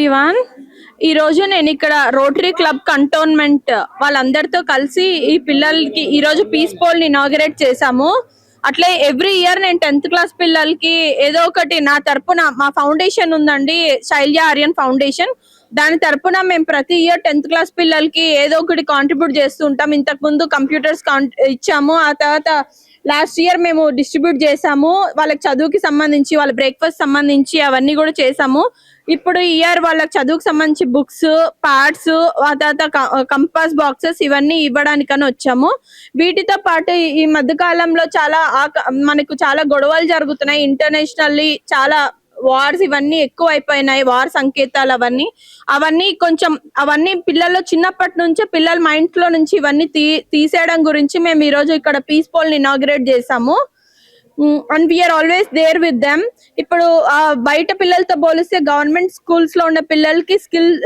Everyone. ఈ రోజు నేను ఇక్కడ రోటరీ క్లబ్ కంటోన్మెంట్ వాళ్ళందరితో కలిసి ఈ పిల్లలకి ఈ రోజు పీస్ పోల్ ని ఇనాగరేట్ చేశాము. అట్లే ఎవ్రీ ఇయర్ నేను 10th క్లాస్ పిల్లలకి ఏదో ఒకటి నా తరపున, మా ఫౌండేషన్ ఉందండి, శైల్య ఆర్యన్ ఫౌండేషన్, దాని తరపున మేము ప్రతి ఇయర్ 10th క్లాస్ పిల్లలకి ఏదో ఒకటి కాంట్రిబ్యూట్ చేస్తూ ఉంటాం. ఇంతకు ముందు కంప్యూటర్స్ ఇచ్చాము, ఆ తర్వాత లాస్ట్ ఇయర్ మేము డిస్ట్రిబ్యూట్ చేసాము వాళ్ళకి చదువుకి సంబంధించి, వాళ్ళ బ్రేక్ఫాస్ట్ సంబంధించి అవన్నీ కూడా చేసాము. ఇప్పుడు ఈ ఇయర్ వాళ్ళకి చదువుకు సంబంధించి బుక్స్, ప్యాడ్స్, ఆ తర్వాత కంపాస్ బాక్సెస్ ఇవన్నీ ఇవ్వడానికని వచ్చాము. వీటితో పాటు ఈ మధ్య కాలంలో మనకు చాలా గొడవలు జరుగుతున్నాయి ఇంటర్నేషనల్లీ, చాలా వార్స్ ఇవన్నీ ఎక్కువ అయిపోయినాయి, వార్ సంకేతాలు అవన్నీ పిల్లలు చిన్నప్పటి నుంచే పిల్లల మైండ్ లో నుంచి ఇవన్నీ తీసేయడం గురించి మేము ఈ రోజు ఇక్కడ పీస్ పోల్ ని ఇనాగరేట్ చేసాము. And we are always there with them. ఇప్పుడు బయట పిల్లలతో పోలిస్తే గవర్నమెంట్ స్కూల్స్ లో ఉన్న పిల్లలకి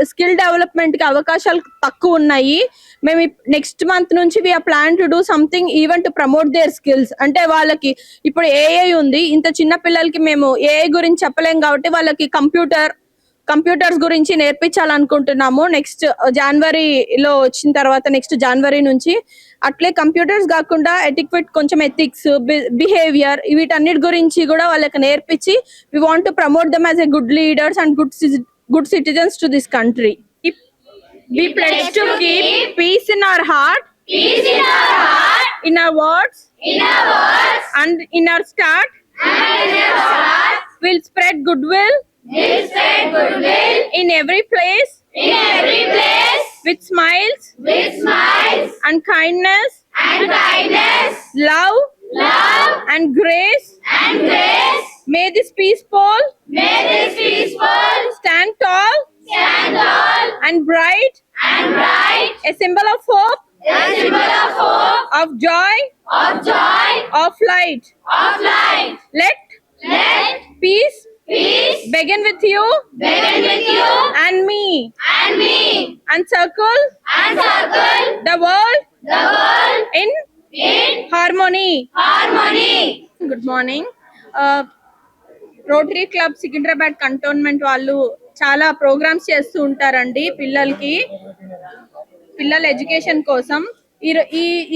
స్కిల్ డెవలప్మెంట్ కి అవకాశాలు తక్కువ ఉన్నాయి. మేము నెక్స్ట్ మంత్ నుంచి we are plan to do something even to promote their skills. అంటే వాళ్ళకి ఇప్పుడు ఏఐ ఉంది, ఇంత చిన్న పిల్లలకి మేము ఏఐ గురించి చెప్పలేం కాబట్టి వాళ్ళకి కంప్యూటర్స్ గురించి నేర్పించాలనుకుంటున్నాము నెక్స్ట్ జనవరిలో వచ్చిన తర్వాత, నెక్స్ట్ జనవరి నుంచి. అట్లే కంప్యూటర్స్ కాకుండా కొంచెం ఎథిక్స్, బిహేవియర్ వీటన్నిటి గురించి కూడా వాళ్ళకి నేర్పించి we want to promote them as a good leaders and good citizens to this country. We pledge to keep peace in our heart, in our words, and in our start. We'll spread goodwill in every place, with smiles and kindness, love and grace. May this peace pole stand tall and bright, a symbol of hope, of joy, of light. Let peace begin with you and me, and circle the world in harmony. Good morning. Rotary club Secunderabad cantonment వాళ్ళు చాలా programmes చేస్తూ ఉంటారండి పిల్లల education కోసం.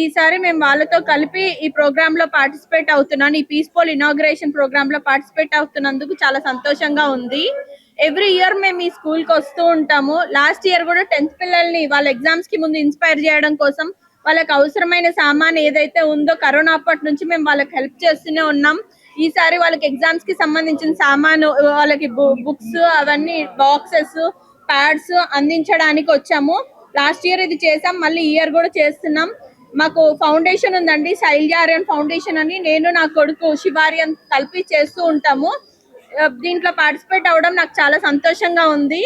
ఈసారి మేము వాళ్ళతో కలిపి ఈ ప్రోగ్రామ్ లో పార్టిసిపేట్ అవుతున్నాను. ఈ పీస్ పోల్ ఇనాగ్రేషన్ ప్రోగ్రామ్ లో పార్టిసిపేట్ అవుతున్నందుకు చాలా సంతోషంగా ఉంది. ఎవ్రీ ఇయర్ మేము ఈ స్కూల్ కి వస్తూ ఉంటాము. లాస్ట్ ఇయర్ కూడా 10th పిల్లల్ని వాళ్ళ ఎగ్జామ్స్ కి ముందు ఇన్స్పైర్ చేయడం కోసం వాళ్ళకి అవసరమైన సామాన్ ఏదైతే ఉందో కరోనా అప్పటి నుంచి మేము వాళ్ళకి హెల్ప్ చేస్తూనే ఉన్నాం. ఈసారి వాళ్ళకి ఎగ్జామ్స్ కి సంబంధించిన సామాను, వాళ్ళకి బుక్స్, అవన్నీ బాక్సెస్, ప్యాడ్స్ అందించడానికి వచ్చాము. లాస్ట్ ఇయర్ ఇది చేసాం, మళ్ళీ ఈ ఇయర్ కూడా చేస్తున్నాం. మాకు ఫౌండేషన్ ఉందండి, శైల్య ఆర్యన్ ఫౌండేషన్ అని. నేను నా కొడుకు శివార్యన్ కలిపి చేస్తూ ఉంటాము. దీంట్లో పార్టిసిపేట్ అవ్వడం నాకు చాలా సంతోషంగా ఉంది.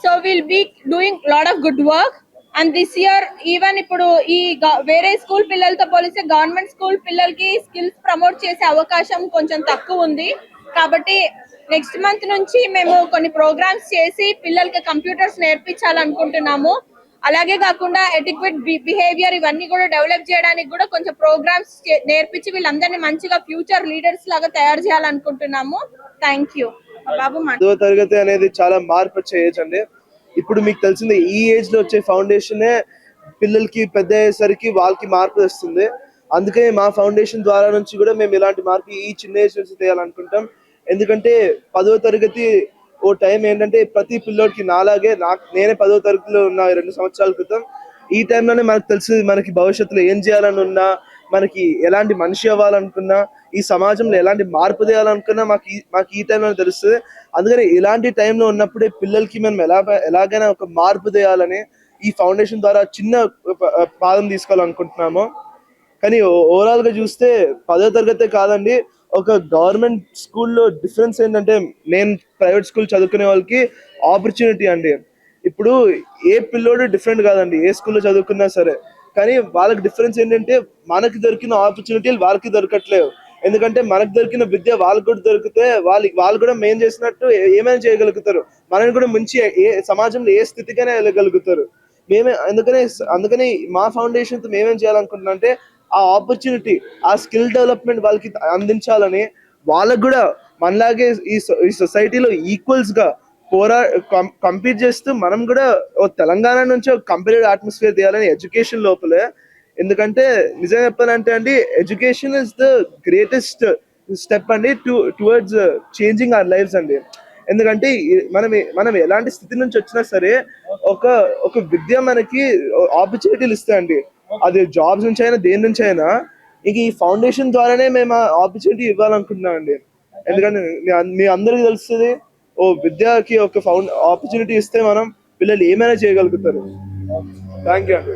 So will be doing lot of good work. And this year even ఇప్పుడు ఈ వేరే స్కూల్ పిల్లలతో పోలిస్తే గవర్నమెంట్ స్కూల్ పిల్లలకి స్కిల్స్ ప్రమోట్ చేసే అవకాశం కొంచెం తక్కువ ఉంది. కాబట్టి నెక్స్ట్ మంత్ నుంచి మేము కొన్ని ప్రోగ్రామ్స్ చేసి పిల్లలకి కంప్యూటర్స్ నేర్పించాలనుకుంటున్నాము. అలాగే కాకుండా ఎటిక్వేట్ బిహేవియర్ ఇవన్నీ కూడా డెవలప్ చేయడానికి కూడా కొంచెం ప్రోగ్రామ్స్ నేర్పించి వీళ్ళందరినీ మంచిగా ఫ్యూచర్ లీడర్స్ లాగా తయారు చేయాలనుకుంటున్నాము. Thank you. బాబు, 10వ తరగతి అనేది చాలా మార్పు వచ్చే ఏజ్ అండి. ఇప్పుడు మీకు తెలిసింది, ఈ ఏజ్ లో వచ్చే ఫౌండేషనే పిల్లలకి పెద్ద అయ్యేసరికి వాళ్ళకి మార్పు వస్తుంది. అందుకే మా ఫౌండేషన్ ద్వారా నుంచి కూడా మేము ఇలాంటి మార్పు ఈ చిన్న ఏజ్ నుంచి చేయాలనుకుంటాం. ఎందుకంటే 10వ తరగతి ఓ టైం ఏంటంటే ప్రతి పిల్లోడికి నాలాగే నేనే 10వ తరగతిలో ఉన్నా 2 సంవత్సరాల క్రితం. ఈ టైంలోనే మనకు తెలిసింది మనకి భవిష్యత్తులో ఏం చేయాలని ఉన్నా, మనకి ఎలాంటి మనిషి అవ్వాలనుకున్నా, ఈ సమాజంలో ఎలాంటి మార్పు తేయాలనుకున్నా మాకు ఈ టైంలో తెలుస్తుంది. అందుకని ఇలాంటి టైంలో ఉన్నప్పుడే పిల్లలకి మనం ఎలాగైనా ఒక మార్పు తేయాలని ఈ ఫౌండేషన్ ద్వారా చిన్న పాదం తీసుకోవాలనుకుంటున్నాము. కానీ ఓవరాల్ గా చూస్తే 10వ తరగతే కాదండి, ఒక గవర్నమెంట్ స్కూల్లో డిఫరెన్స్ ఏంటంటే, నేను ప్రైవేట్ స్కూల్ చదువుకునే వాళ్ళకి ఆపర్చునిటీ అండి. ఇప్పుడు ఏ పిల్లోడు డిఫరెంట్ కాదండి, ఏ స్కూల్లో చదువుకున్నా సరే. కానీ వాళ్ళకి డిఫరెన్స్ ఏంటంటే, మనకి దొరికిన ఆపర్చునిటీలు వాళ్ళకి దొరకట్లేవు. ఎందుకంటే మనకు దొరికిన విద్య వాళ్ళకి కూడా దొరికితే వాళ్ళు కూడా మేము చేసినట్టు ఏమైనా చేయగలుగుతారు, మనని కూడా మంచి సమాజంలో ఏ స్థితికైనా వెళ్ళగలుగుతారు. అందుకని మా ఫౌండేషన్ తో మేమేం చేయాలనుకుంటున్నాం అంటే, ఆ ఆపర్చునిటీ, ఆ స్కిల్ డెవలప్మెంట్ వాళ్ళకి అందించాలని, వాళ్ళకు కూడా మనలాగే ఈ సొసైటీలో ఈక్వల్స్ గా కంపీట్ చేస్తూ మనం కూడా ఓ తెలంగాణ నుంచి ఒక కంపెనీడ్ అట్మాస్ఫియర్ తీయాలని ఎడ్యుకేషన్ లోపలే. ఎందుకంటే నిజంగా చెప్పాలంటే అండి, education is the greatest step అండి టువర్డ్స్ చేంజింగ్ అవర్ లైఫ్స్ అండి. ఎందుకంటే మనం ఎలాంటి స్థితి నుంచి వచ్చినా సరే ఒక ఒక విద్య మనకి ఆపర్చునిటీలు ఇస్తాయండి. అది జాబ్స్ నుంచి అయినా దేని నుంచి అయినా. ఇంక ఈ ఫౌండేషన్ ద్వారానే మేము ఆ ఆపర్చునిటీ ఇవ్వాలనుకుంటున్నాం అండి. ఎందుకంటే మీ అందరికీ తెలుస్తుంది, ఓ విద్యకి ఒక ఆపర్చునిటీ ఇస్తే మనం పిల్లలు ఏమైనా చేయగలుగుతారు. థ్యాంక్ యూ అండి.